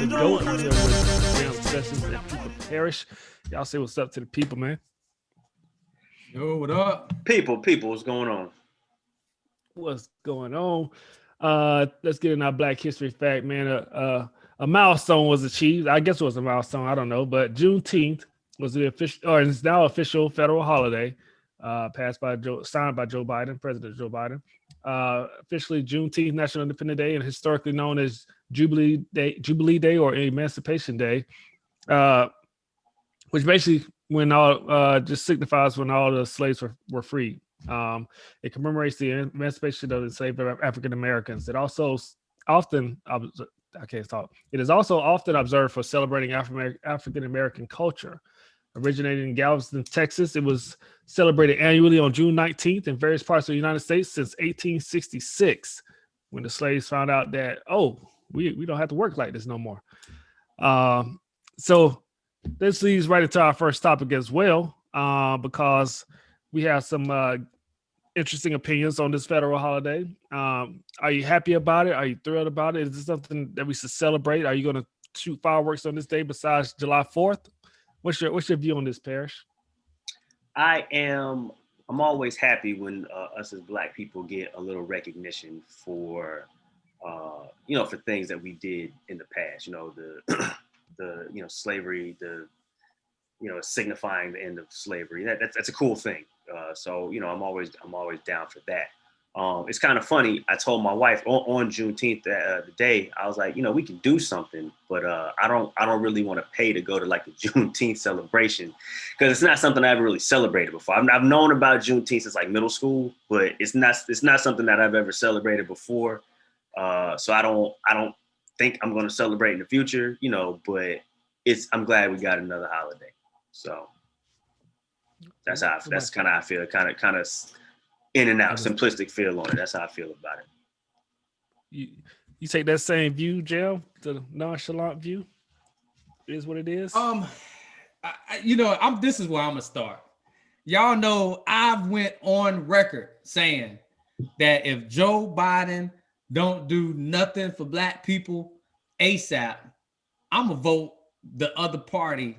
the GOAT. I'm here with Jam Sessions and People Parish. Y'all say what's up to the people, man. Yo, what up? People, what's going on? What's going on? Let's get in our Black History fact, man. A milestone was achieved. I guess it was a milestone. I don't know, but Juneteenth was the official, or it's now official federal holiday, signed by Joe Biden, President Joe Biden. Officially Juneteenth, National Independence Day, and historically known as Jubilee Day or Emancipation Day, which basically just signifies when all the slaves were freed. It commemorates the emancipation of the enslaved African Americans. It also often It is also often observed for celebrating African American culture. Originating in Galveston, Texas, it was celebrated annually on June 19th in various parts of the United States since 1866, when the slaves found out that, we don't have to work like this no more. So this leads right into our first topic as well, because we have some interesting opinions on this federal holiday. Are you happy about it? Are you thrilled about it? Is this something that we should celebrate? Are you going to shoot fireworks on this day besides July 4th? What's your view on this, Parrish? I'm always happy when us as Black people get a little recognition for for things that we did in the past. The slavery, signifying the end of slavery. That's a cool thing. So I'm always down for that. It's kind of funny. I told my wife on Juneteenth the day, I was like, we can do something, but I don't really want to pay to go to like the Juneteenth celebration, because it's not something I ever really celebrated before. I've known about Juneteenth since like middle school, but it's not something that I've ever celebrated before. So I don't think I'm going to celebrate in the future, but I'm glad we got another holiday. So that's kind of how I feel. Kind of in and out, simplistic feel on it. That's how I feel about it. You take that same view, Jel, the nonchalant view? It is what it is. This is where I'm gonna start. Y'all know I've went on record saying that if Joe Biden don't do nothing for Black people ASAP, I'm gonna vote the other party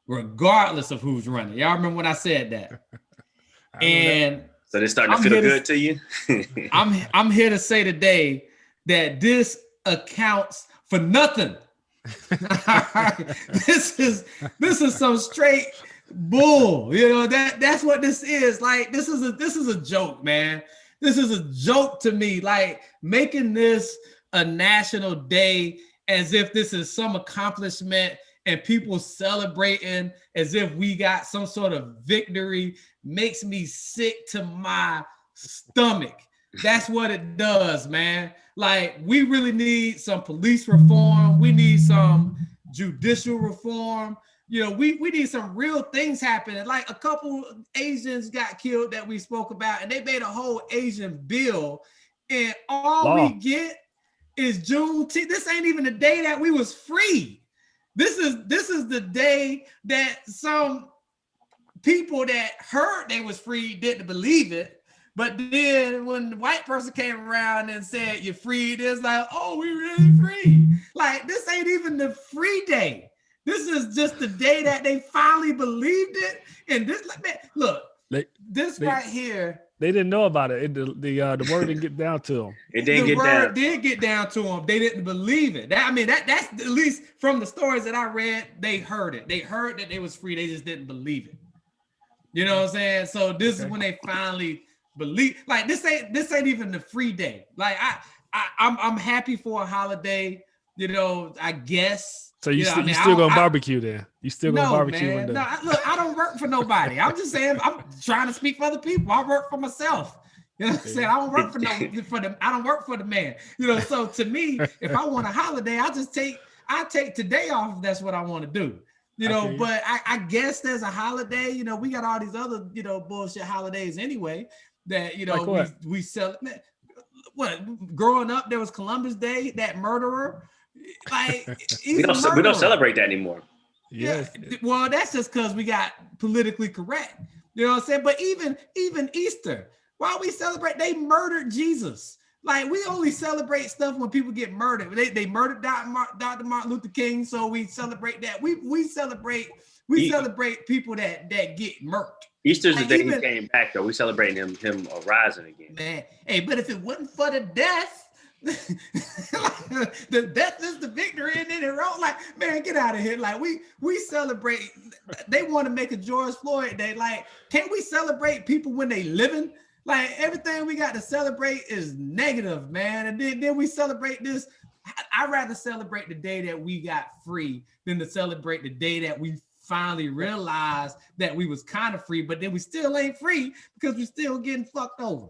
regardless of who's running. Y'all remember when I said that? So they're starting to feel good to you? I'm here to say today that this accounts for nothing. This is some straight bull. That's what this is. Like, this is a joke, man. This is a joke to me. Like, making this a national day as if this is some accomplishment and people celebrating as if we got some sort of victory makes me sick to my stomach. That's what it does, man. Like, we really need some police reform. We need some judicial reform. We need some real things happening. Like, a couple Asians got killed that we spoke about, and they made a whole Asian bill, and all we get is Juneteenth. This ain't even the day that we was free. This is the day that some people that heard they was free didn't believe it. But then when the white person came around and said you're free, it's like, oh, we really free. Like, this ain't even the free day. This is just the day that they finally believed it. And this, look, right here. They didn't know about it. The word didn't get down to them. It didn't get down. Did get down to them. They didn't believe it. That's at least from the stories that I read. They heard it. They heard that they was free. They just didn't believe it. You know what I'm saying? So this is when they finally believe. Like, this ain't even the free day. Like, I'm happy for a holiday. I guess. So you still gonna barbecue then? You still gonna barbecue? Man. Look, I don't work for nobody. I'm just saying, I'm trying to speak for other people. I work for myself. You know what I'm saying? I don't work I don't work for the man. So to me, if I want a holiday, I take today off if that's what I want to do. But I guess there's a holiday. We got all these other, bullshit holidays anyway that, like we celebrate. What, growing up, there was Columbus Day, that murderer. Like, we don't celebrate that anymore. Yeah. Well, that's just because we got politically correct. You know what I'm saying? But even Easter, while we celebrate, they murdered Jesus. Like we only celebrate stuff when people get murdered. They murdered Dr. Martin Luther King, so we celebrate that. We celebrate people that get murked. Easter's the day he came back, though. We celebrating him rising again. Man, hey, but if it wasn't for the death, the death is the victory, and then it wrong. Like, man, get out of here. Like, we celebrate. They want to make a George Floyd day. Like, can't we celebrate people when they living? Like, everything we got to celebrate is negative, man. And then we celebrate this. I'd rather celebrate the day that we got free than to celebrate the day that we finally realized that we was kind of free, but then we still ain't free because we still getting fucked over.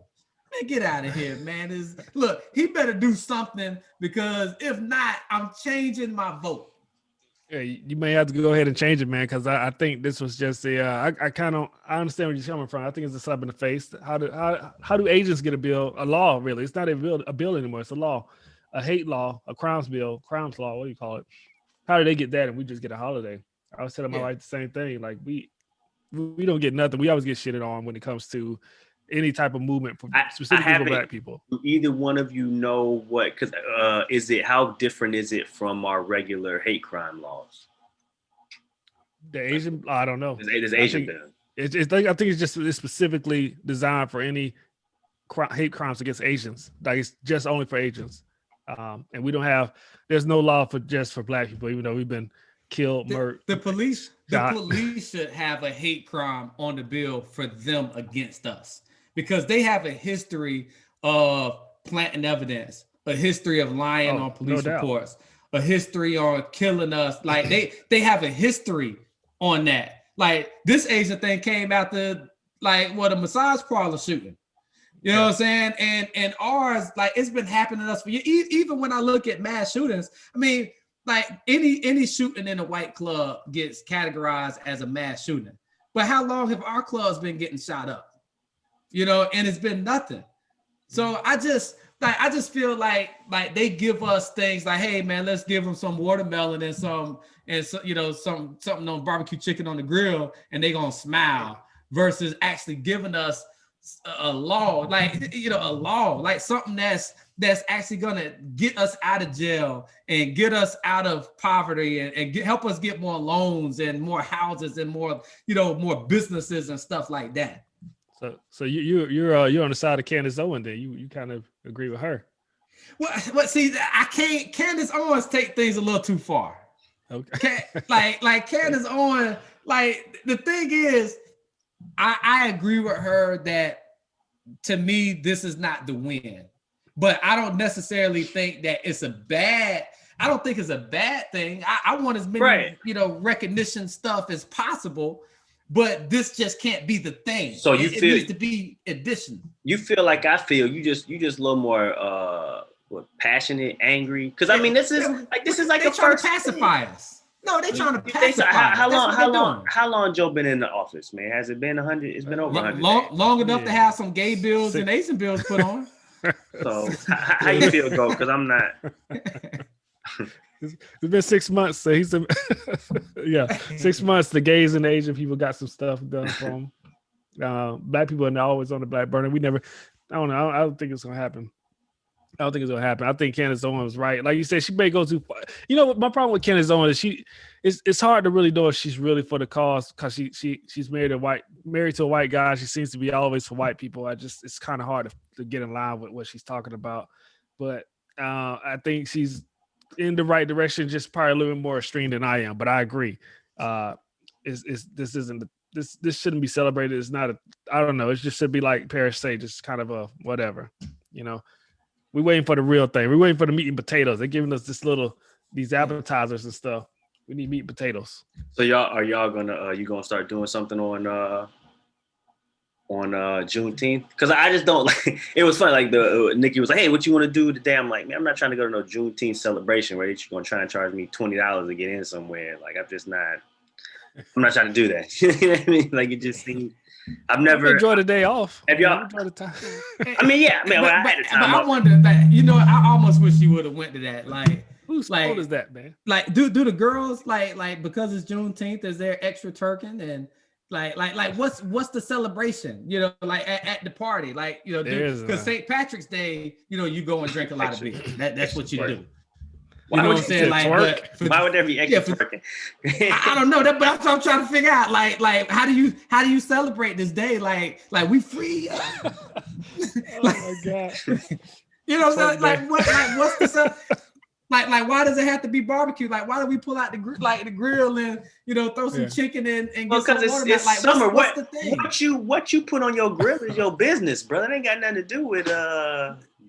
Man, get out of here, man. Look, he better do something, because if not, I'm changing my vote. Yeah, you may have to go ahead and change it, man, because I think this was just I understand where you're coming from. I think it's a slap in the face. How do agents get a law, really? It's not a bill anymore. It's a law, a hate law, a crimes law. What do you call it? How do they get that and we just get a holiday? I was telling my wife the same thing. Like, we don't get nothing. We always get shitted on when it comes to any type of movement for specifically for Black people. Either one of you know what? Because how different is it from our regular hate crime laws? The Asian, I don't know. It's Asian bill. I think it's specifically designed for any hate crimes against Asians. Like, it's just only for Asians, and we don't have. There's no law for Black people, even though we've been killed, murdered. The police should have a hate crime on the bill for them against us, because they have a history of planting evidence, a history of lying on police reports, a history on killing us. Like they have a history on that. Like, this Asian thing came after a massage parlor shooting. You know what I'm saying? And ours, like, it's been happening to us for years. Even when I look at mass shootings, I mean, like, any shooting in a white club gets categorized as a mass shooting. But how long have our clubs been getting shot up? You know, and it's been nothing. So I just feel like they give us things like, hey man, let's give them some watermelon and something on barbecue chicken on the grill, and they gonna smile, versus actually giving us a law, like something that's actually gonna get us out of jail and get us out of poverty and help us get more loans and more houses and more businesses and stuff like that. So you're on the side of Candace Owens then. You kind of agree with her. Well, see, I can't. Candace Owens take things a little too far. Okay. Like Candace Owens, like, the thing is, I agree with her that, to me, this is not the win. But I don't necessarily think that it's a bad. I don't think it's a bad thing. I want as many recognition stuff as possible. But this just can't be the thing. So it needs to be addition. You feel like I feel. You just a little more passionate, angry. Because I mean, this is like a first pacify us. No, they trying to pacify. How long Joe been in the office, man? Has it been 100? It's been over 100. Long enough to have some gay bills and Asian bills put on. So how you feel, Go? Because I'm not. It's been 6 months, so he's 6 months. The gays and the Asian people got some stuff done for them. Black people are always on the back burner. I don't know. I don't think it's gonna happen. I think Candace Owens was right. Like you said, she may go too far. You know what? My problem with Candace Owens is it's hard to really know if she's really for the cause, because she's married to a white guy. She seems to be always for white people. It's kind of hard to get in line with what she's talking about. But I think she's in the right direction, just probably a little bit more extreme than I am. But I agree. This shouldn't be celebrated. It's not I don't know. It just should be like Paris say, just kind of a whatever. You know, we're waiting for the real thing. We're waiting for the meat and potatoes. They're giving us these appetizers and stuff. We need meat and potatoes. So y'all gonna you gonna start doing something on Juneteenth? Because I just don't like. It was funny. Like Nikki was like, "Hey, what you want to do today?" I'm like, "Man, I'm not trying to go to no Juneteenth celebration where you're gonna try and charge me $20 to get in somewhere. Like, I'm not trying to do that." You know what I mean? Like, it just seems. I've never enjoyed the day off. Have y'all enjoyed the time? I mean, yeah. I mean, I had the time. But I wonder, I almost wish you would have went to that. Like, whose fault is that, man? Like, do the girls like because it's Juneteenth? Is there extra turking Like what's the celebration? You know, like at the party, like, you know, because St. Patrick's Day, you know, you go and drink a lot of beer. That's what you do. You know what I'm saying? Like, why would there be extra twerking? I don't know that, but that's what I'm trying to figure out. Like, how do you celebrate this day? Like we free. Oh my God. You know what I'm saying? Like what's the like why does it have to be barbecue? Like, why do we pull out the grill and, you know, throw some chicken in and get some water? It's like, summer. What's the thing? What you put on your grill is your business, brother. It ain't got nothing to do with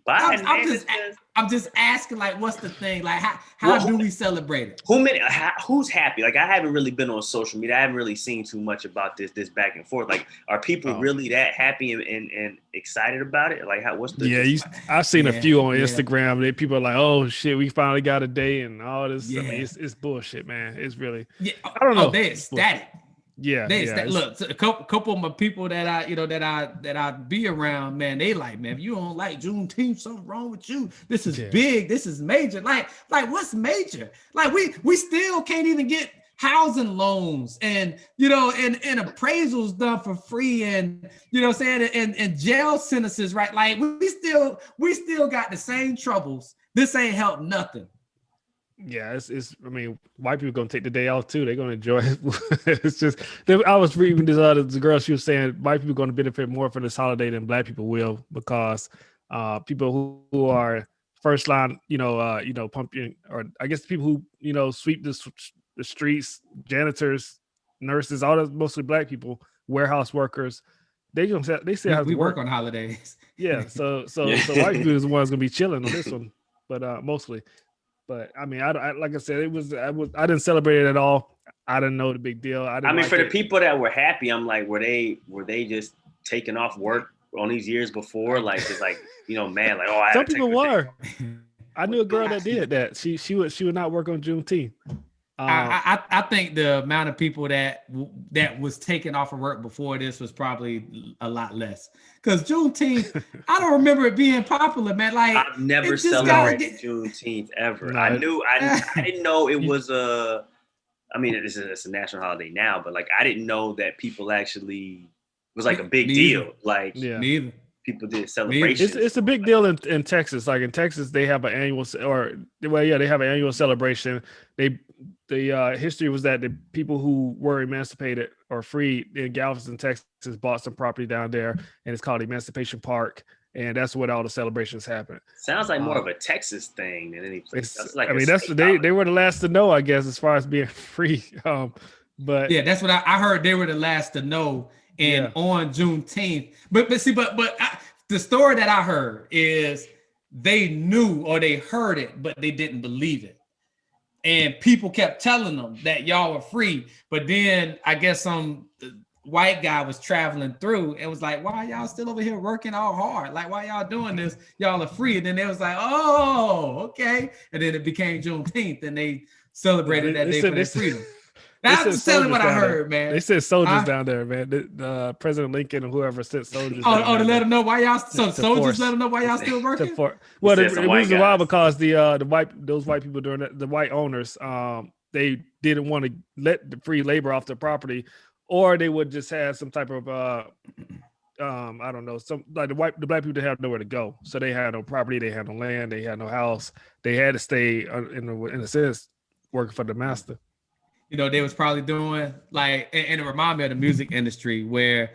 buying. I'm just asking, like, what's the thing? Like, how do we celebrate it? Who's happy? Like, I haven't really been on social media. I haven't really seen too much about this back and forth. Like, are people really that happy and excited about it? Like, what's the? Yeah, I've seen a few on Instagram. People are like, "Oh shit, we finally got a day," and all this. Yeah. I mean, it's bullshit, man. It's really. Yeah. I don't know. They're ecstatic. Yeah. Look, a couple of my people that I be around, man, they like, man, if you don't like Juneteenth, something wrong with you. This is big. This is major. Like what's major? Like we still can't even get housing loans and, you know, and appraisals done for free, and, you know what I'm saying, and jail sentences, right? Like we still got the same troubles. This ain't helped nothing. Yeah, it's. I mean, white people gonna take the day off too. They're gonna enjoy it. It's just. I was reading this girl. She was saying white people gonna benefit more from this holiday than black people will, because people who are first line, pumping, or I guess people who, you know, sweep the streets, janitors, nurses, all those mostly black people, warehouse workers. They still have to work on holidays. Yeah, so white people is the ones gonna be chilling on this one, but mostly. But I mean, I like I said, I didn't celebrate it at all. I didn't know the big deal. For the people that were happy, I'm like, were they just taking off work on these years before? Like, just like, you know, man, like, oh, some people were. I knew a girl that did that. She would not work on Juneteenth. I think the amount of people that was taken off of work before this was probably a lot less. Because Juneteenth, I don't remember it being popular, man. Like, I've never celebrated Juneteenth ever. No. I didn't know it was I mean, it's a national holiday now, but like, I didn't know that people actually was like a big deal. Like, neither. People did celebrations. It's a big deal in Texas. Like in Texas, they have an annual, they have an annual celebration. The history was that the people who were emancipated or free in Galveston, Texas, bought some property down there, and it's called Emancipation Park, and that's where all the celebrations happen. Sounds like more of a Texas thing than any place. They were the last to know, I guess, as far as being free. But yeah, that's what I heard. They were the last to know. And on Juneteenth, but the story that I heard is they knew or they heard it, but they didn't believe it. And people kept telling them that y'all were free. But then I guess some white guy was traveling through and was like, why y'all still over here working all hard? Like, why y'all doing this? Y'all are free. And then they was like, oh, okay. And then it became Juneteenth, and they celebrated that day for their freedom. That's telling what I heard, man. They sent soldiers down there, man. President Lincoln and whoever sent soldiers. To let them know why y'all. So soldiers let them know why y'all still working. Well, it was a while because those white people during the white owners, they didn't want to let the free labor off their property, or they would just have some type of I don't know, some like the black people didn't have nowhere to go, so they had no property, they had no land, they had no house, they had to stay in a sense working for the master. You know, they was probably doing like, and it reminded me of the music industry where,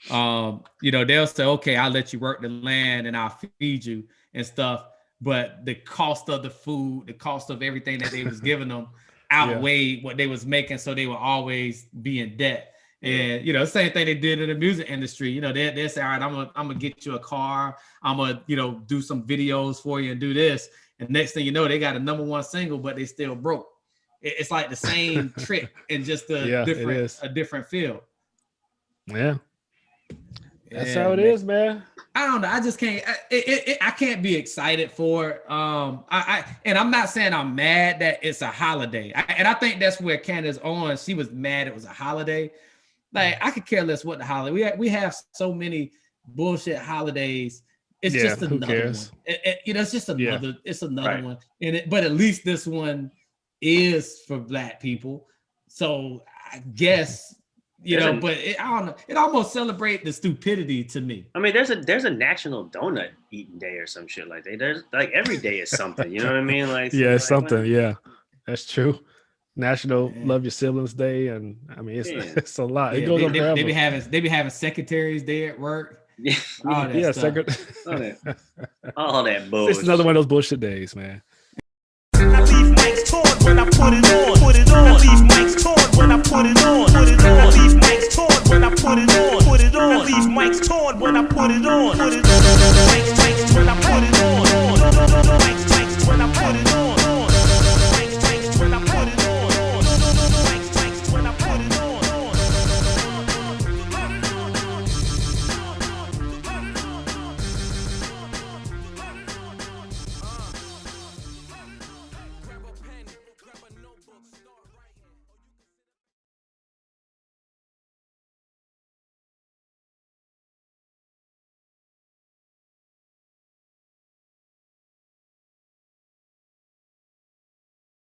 you know, they'll say, okay, I'll let you work the land and I'll feed you and stuff. But the cost of the food, the cost of everything that they was giving them outweighed what they was making. So they would always be in debt. And, you know, same thing they did in the music industry. You know, they say, all right, I'm gonna get you a car. I'm gonna, you know, do some videos for you and do this. And next thing you know, they got a #1 single, but they still broke. It's like the same trick in just a different field. Yeah, that's how it is, man. I don't know. I just can't. I can't be excited for it. And I'm not saying I'm mad that it's a holiday. And I think that's where Candace Owens, she was mad it was a holiday. Like, I could care less what the holiday. We have so many bullshit holidays. It's just another one. You know, it's just another. It's another one. But at least this one is for Black people. So I guess You know, but I don't know. It almost celebrates the stupidity to me. I mean, there's a national donut eating day or some shit like that. There's like every day is something. You know what I mean? Like yeah, it's like, something. Yeah, that's true. National Love Your Siblings Day, and I mean, it's a lot. It goes on forever. They be having Secretary's Day at work. Yeah, all that stuff. All that bullshit. It's another one of those bullshit days, man. I leave Mike's torn when I put it on. Put it on. I leave Mike's torn when I put it on. Put it on. I leave Mike's torn when I put it on. Put it on. I leave Mike's torn when I put it on. Put it on.